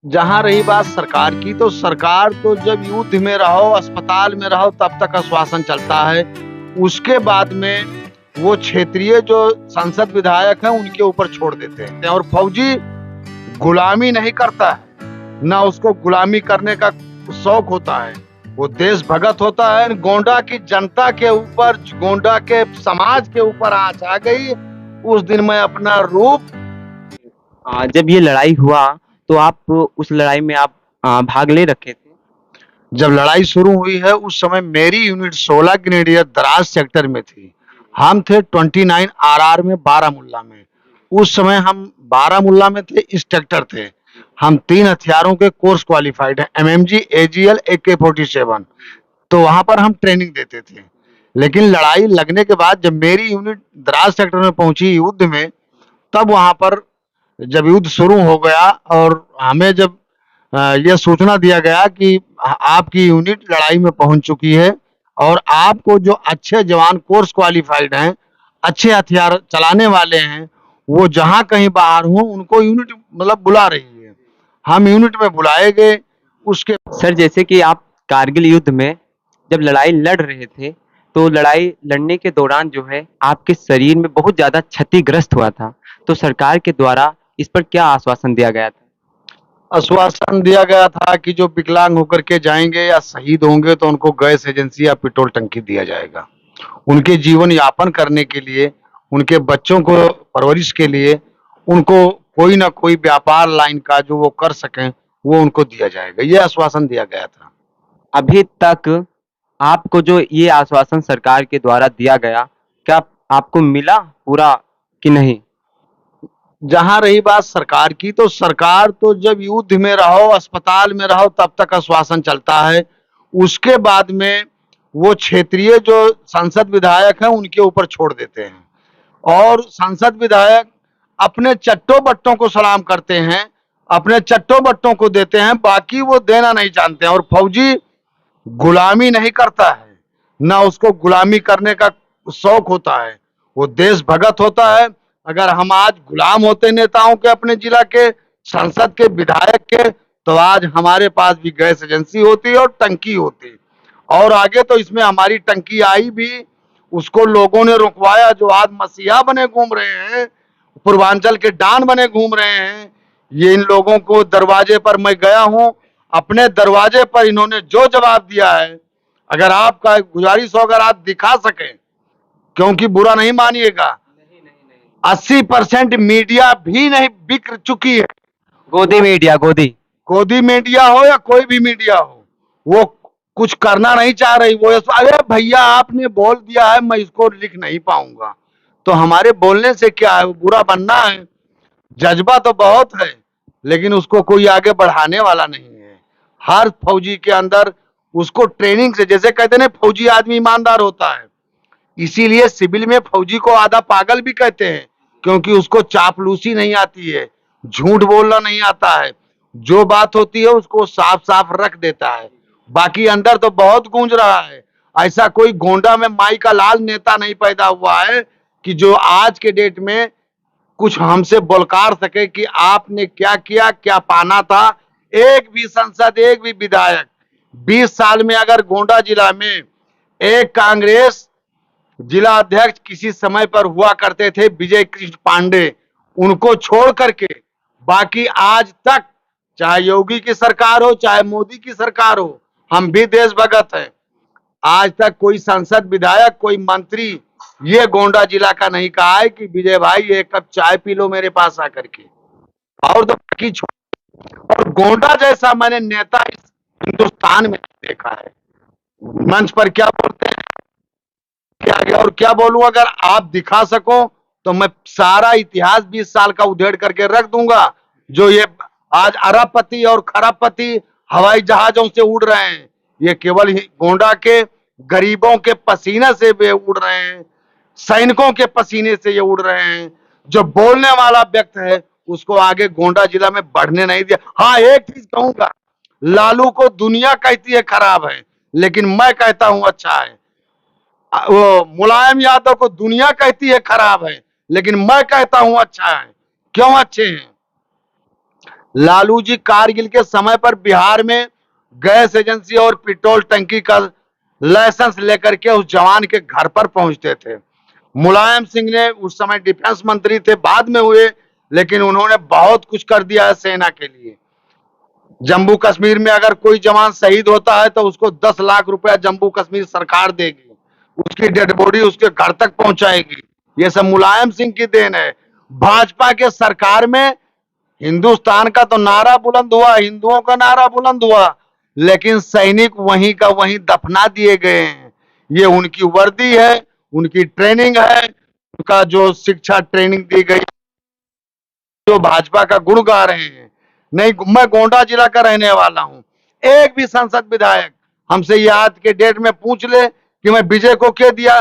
जहां रही बात सरकार की, तो सरकार तो जब युद्ध में रहो, अस्पताल में रहो, तब तक आश्वासन चलता है। उसके बाद में वो क्षेत्रीय जो सांसद विधायक हैं उनके ऊपर छोड़ देते हैं। और फौजी गुलामी नहीं करता है, ना उसको गुलामी करने का शौक होता है। वो देश भगत होता है। गोंडा की जनता के ऊपर, गोंडा के समाज के ऊपर आंच आ गई। उस दिन मैं अपना रूप जब ये लड़ाई हुआ तो आप उस लड़ाई में आप भाग ले रखे थे। जब लड़ाई शुरू हुई है उस समय मेरी यूनिट 16 ग्रेनेडियर द्रास सेक्टर में थी। हम थे 29 आरआर में, बारामुल्ला में। उस समय हम बारामुल्ला में थे, इंस्ट्रक्टर थे। हम 3 हथियारों के कोर्स क्वालिफाइड हैं, एमएमजी, एजीएल, AK-47। तो वहां पर हम ट्रेनिंग देते थे। लेकिन लड़ाई लगने के बाद जब मेरी यूनिट द्रास सेक्टर में पहुंची युद्ध में, तब वहां पर जब युद्ध शुरू हो गया और हमें जब यह सूचना दिया गया कि आपकी यूनिट लड़ाई में पहुंच चुकी है और आपको जो अच्छे जवान कोर्स क्वालिफाइड हैं, अच्छे हथियार चलाने वाले हैं, वो जहां कहीं बाहर हो उनको यूनिट मतलब बुला रही है। हम यूनिट में बुलाए गए। उसके सर, जैसे कि आप कारगिल युद्ध में जब लड़ाई लड़ रहे थे तो लड़ाई लड़ने के दौरान जो है आपके शरीर में बहुत ज्यादा क्षतिग्रस्त हुआ था। तो सरकार के द्वारा इस पर क्या आश्वासन दिया गया था? आश्वासन दिया गया था कि जो विकलांग होकर के जाएंगे या शहीद होंगे तो उनको गैस एजेंसी या पेट्रोल टंकी दिया जाएगा। उनके जीवन यापन करने के लिए, उनके बच्चों को परवरिश के लिए, उनको कोई ना कोई व्यापार लाइन का जो वो कर सकें, वो उनको दिया जाएगा। ये आश्वासन दिया गया था। अभी तक आपको जो ये आश्वासन सरकार के द्वारा दिया गया, क्या आपको मिला पूरा कि नहीं? जहां रही बात सरकार की, तो सरकार तो जब युद्ध में रहो, अस्पताल में रहो, तब तक आश्वासन चलता है। उसके बाद में वो क्षेत्रीय जो सांसद विधायक हैं उनके ऊपर छोड़ देते हैं। और सांसद विधायक अपने चट्टो बट्टों को सलाम करते हैं, अपने चट्टो बट्टों को देते हैं, बाकी वो देना नहीं जानते हैं। और फौजी गुलामी नहीं करता है, ना उसको गुलामी करने का शौक होता है। वो देश भगत होता है। अगर हम आज गुलाम होते नेताओं के, अपने जिला के सांसद के, विधायक के, तो आज हमारे पास भी गैस एजेंसी होती और टंकी होती। और आगे तो इसमें हमारी टंकी आई भी, उसको लोगों ने रुकवाया। जो आज मसीहा बने घूम रहे हैं, पूर्वांचल के डॉन बने घूम रहे हैं, ये इन लोगों को दरवाजे पर मैं गया हूं, अपने दरवाजे पर इन्होंने जो जवाब दिया है, अगर आपका गुजारिश हो, अगर आप दिखा सकें, क्योंकि बुरा नहीं मानिएगा, 80% मीडिया भी नहीं बिक चुकी है। गोदी मीडिया, गोदी। गोदी मीडिया हो या कोई भी मीडिया हो, वो कुछ करना नहीं चाह रही। वो अरे भैया आपने बोल दिया है, मैं इसको लिख नहीं पाऊंगा। तो हमारे बोलने से क्या है, वो बुरा बनना है। जज्बा तो बहुत है, लेकिन उसको कोई आगे बढ़ाने वाला नहीं है। हर फौजी के अंदर उसको ट्रेनिंग से, जैसे कहते ना, फौजी आदमी ईमानदार होता है, इसीलिए सिविल में फौजी को आधा पागल भी कहते हैं, क्योंकि उसको चापलूसी नहीं आती है, झूठ बोलना नहीं आता है। जो बात होती है उसको साफ साफ रख देता है। बाकी अंदर तो बहुत गूंज रहा है। ऐसा कोई गोंडा में माई का लाल नेता नहीं पैदा हुआ है कि जो आज के डेट में कुछ हमसे बोलकार सके कि आपने क्या किया, क्या पाना था। एक भी सांसद, एक भी विधायक 20 साल में, अगर गोंडा जिला में एक कांग्रेस जिला अध्यक्ष किसी समय पर हुआ करते थे, विजय कृष्ण पांडे, उनको छोड़ करके बाकी आज तक, चाहे योगी की सरकार हो, चाहे मोदी की सरकार हो, हम भी देशभगत हैं। आज तक कोई सांसद, विधायक, कोई मंत्री ये गोंडा जिला का नहीं कहा है कि विजय भाई एक कप चाय पी लो मेरे पास आकर के। और तो बाकी और गोंडा जैसा मैंने नेता इस हिंदुस्तान में देखा है। मंच पर क्या बोलते हैं, क्या गया और क्या बोलूं। अगर आप दिखा सको तो मैं सारा इतिहास 20 साल का उधेड़ करके रख दूंगा। जो ये आज अरबपति और खरबपति हवाई जहाजों से उड़ रहे हैं, ये केवल गोंडा के गरीबों के पसीने से वे उड़ रहे हैं, सैनिकों के पसीने से ये उड़ रहे हैं। जो बोलने वाला व्यक्ति है उसको आगे गोंडा जिला में बढ़ने नहीं दिया। हाँ, एक चीज कहूंगा, लालू को दुनिया कहती है खराब है, लेकिन मैं कहता हूं अच्छा है। वो मुलायम यादव को दुनिया कहती है खराब है, लेकिन मैं कहता हूं अच्छा है। क्यों अच्छे हैं? लालू जी कारगिल के समय पर बिहार में गैस एजेंसी और पेट्रोल टंकी का लाइसेंस लेकर के उस जवान के घर पर पहुंचते थे। मुलायम सिंह ने उस समय डिफेंस मंत्री थे, बाद में हुए, लेकिन उन्होंने बहुत कुछ कर दिया है सेना के लिए। जम्मू कश्मीर में अगर कोई जवान शहीद होता है तो उसको 10 लाख रुपया जम्मू कश्मीर सरकार देगी, उसकी डेड बॉडी उसके घर तक पहुंचाएगी। ये सब मुलायम सिंह की देन है। भाजपा के सरकार में हिंदुस्तान का तो नारा बुलंद हुआ, हिंदुओं का नारा बुलंद हुआ, लेकिन सैनिक वहीं का वहीं दफना दिए गए हैं। ये उनकी वर्दी है, उनकी ट्रेनिंग है, उनका जो शिक्षा ट्रेनिंग दी गई, जो भाजपा का गुण गा रहे हैं। नहीं, मैं गोंडा जिला का रहने वाला हूं। एक भी संसद विधायक हमसे ये आज के डेट में पूछ ले कि मैं विजय को क्या दिया,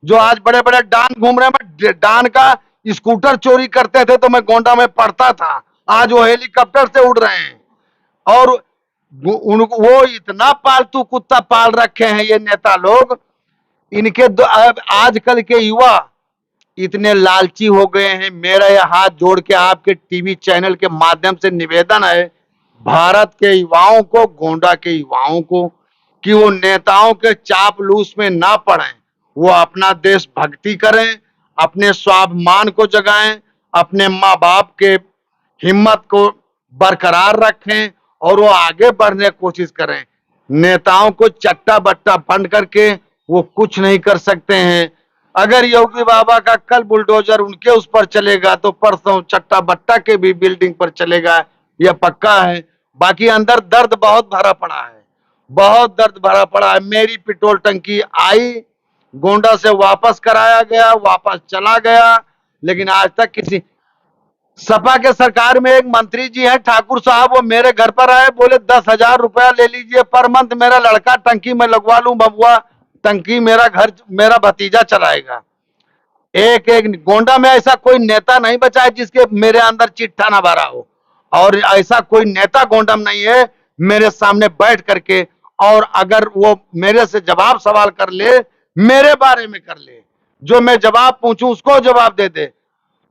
जो आज बड़े बड़े डान घूम रहे हैं। मैं डान का स्कूटर चोरी करते थे तो मैं गोंडा में पढ़ता था, आज वो हेलीकॉप्टर से उड़ रहे हैं। और वो इतना पालतू कुत्ता पाल रखे हैं ये नेता लोग, इनके आजकल के युवा इतने लालची हो गए हैं। मेरा यह हाथ जोड़ के आपके टीवी चैनल के माध्यम से निवेदन है भारत के युवाओं को, गोंडा के युवाओं को, कि वो नेताओं के चापलूस में ना पड़ें, वो अपना देश भक्ति करें, अपने स्वाभिमान को जगाएं, अपने माँ बाप के हिम्मत को बरकरार रखें और वो आगे बढ़ने की कोशिश करें। नेताओं को चट्टा बट्टा फंड करके वो कुछ नहीं कर सकते हैं। अगर योगी बाबा का कल बुलडोजर उनके उस पर चलेगा तो परसों चट्टा बट्टा के भी बिल्डिंग पर चलेगा, यह पक्का है। बाकी अंदर दर्द बहुत भरा पड़ा है, बहुत दर्द भरा पड़ा है। मेरी पेट्रोल टंकी आई, गोंडा से वापस कराया गया, वापस चला गया, लेकिन आज तक किसी सपा के सरकार में एक मंत्री जी हैं ठाकुर साहब, वो मेरे घर पर आए, बोले 10,000 रुपया ले लीजिए पर मंथ, मेरा लड़का टंकी में लगवा लूं, बबुआ टंकी मेरा घर मेरा भतीजा चलाएगा। एक एक गोंडा में ऐसा कोई नेता नहीं बचा है जिसके मेरे अंदर चिट्ठा ना भरा हो, और ऐसा कोई नेता गोंडा में नहीं है मेरे सामने बैठ करके, और अगर वो मेरे से जवाब सवाल कर ले, मेरे बारे में कर ले, जो मैं जवाब पूछूं उसको जवाब दे दे।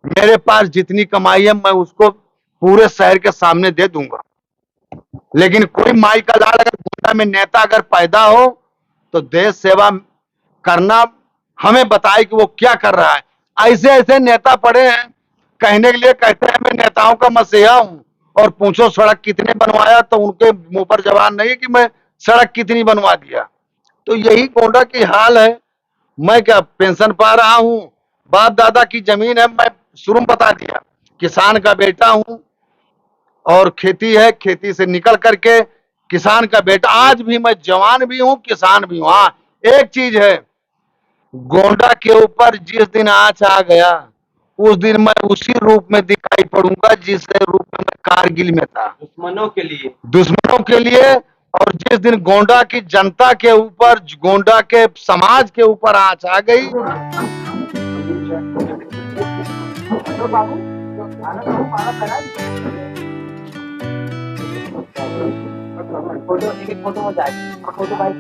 मेरे पास जितनी कमाई है मैं उसको पूरे शहर के सामने दे दूंगा। लेकिन कोई माई का लाल अगर गोंडा में नेता अगर पैदा हो तो देश सेवा करना हमें बताए कि वो क्या कर रहा है। ऐसे ऐसे नेता पड़े हैं कहने के लिए, कहते हैं मैं नेताओं का मसीहा हूं, और पूछो सड़क कितने बनवाया तो उनके मुंह पर जवाब नहीं कि मैं सड़क कितनी बनवा दिया। तो यही गोंडा की हाल है। मैं क्या पेंशन पा रहा हूं, बाप दादा की जमीन है, मैं शुरू में बता दिया किसान का बेटा हूं, और खेती है, खेती से निकल करके किसान का बेटा, आज भी मैं जवान भी हूं किसान भी हूं। हाँ, एक चीज है, गोंडा के ऊपर जिस दिन आंच आ गया उस दिन मैं उसी रूप में दिखाई पड़ूंगा जिस रूप में मैं कारगिल में था, दुश्मनों के लिए। और जिस दिन गोंडा की जनता के ऊपर, गोंडा के समाज के ऊपर आंच आ गई, फोटो हो जाएगी, फोटो भाई